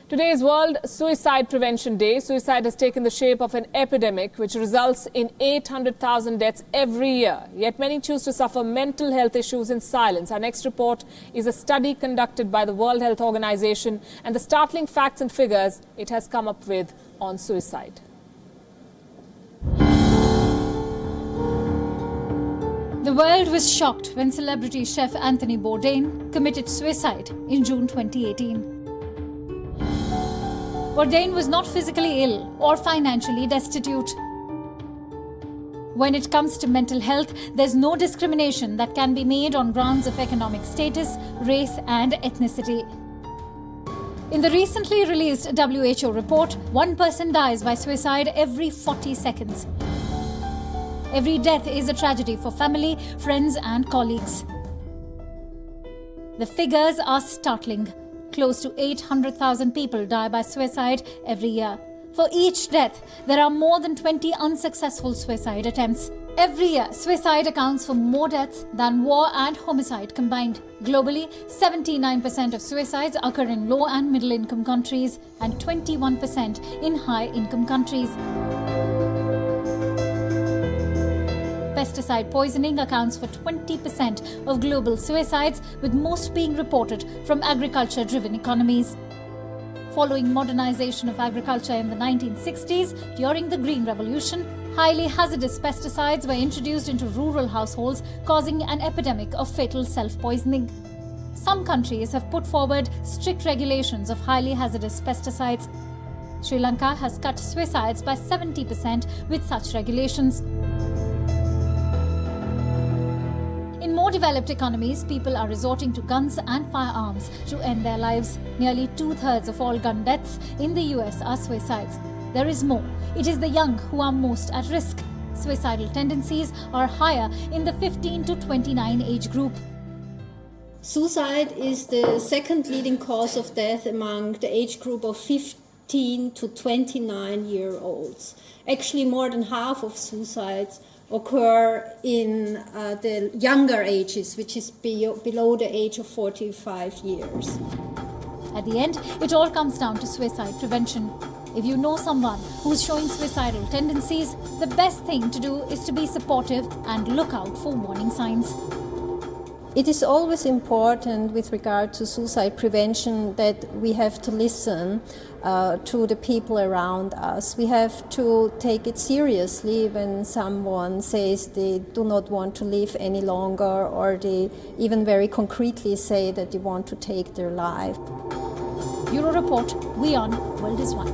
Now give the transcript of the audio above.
Today is World Suicide Prevention Day. Suicide has taken the shape of an epidemic which results in 800,000 deaths every year. Yet many choose to suffer mental health issues in silence. Our next report is a study conducted by the World Health Organization and the startling facts and figures it has come up with on suicide. The world was shocked when celebrity chef Anthony Bourdain committed suicide in June 2018. Bourdain was not physically ill or financially destitute. When it comes to mental health, there's no discrimination that can be made on grounds of economic status, race and ethnicity. In the recently released WHO report, one person dies by suicide every 40 seconds. Every death is a tragedy for family, friends and colleagues. The figures are startling. Close to 800,000 people die by suicide every year. For each death, there are more than 20 unsuccessful suicide attempts. Every year, suicide accounts for more deaths than war and homicide combined. Globally, 79% of suicides occur in low and middle income countries and 21% in high income countries. Pesticide poisoning accounts for 20% of global suicides, with most being reported from agriculture-driven economies. Following modernization of agriculture in the 1960s, during the Green Revolution, highly hazardous pesticides were introduced into rural households, causing an epidemic of fatal self-poisoning. Some countries have put forward strict regulations of highly hazardous pesticides. Sri Lanka has cut suicides by 70% with such regulations. In more developed economies, people are resorting to guns and firearms to end their lives. Nearly 2/3 of all gun deaths in the US are suicides. There is more. It is the young who are most at risk. Suicidal tendencies are higher in the 15 to 29 age group. Suicide is the second leading cause of death among the age group of 15 to 29-year-olds. Actually, more than half of suicides occur in the younger ages, which is below the age of 45 years. At the end, it all comes down to suicide prevention. If you know someone who's showing suicidal tendencies, the best thing to do is to be supportive and look out for warning signs. It is always important with regard to suicide prevention that we have to listen to the people around us. We have to take it seriously when someone says they do not want to live any longer, or they even very concretely say that they want to take their life. Bureau Report, Wion, World is One.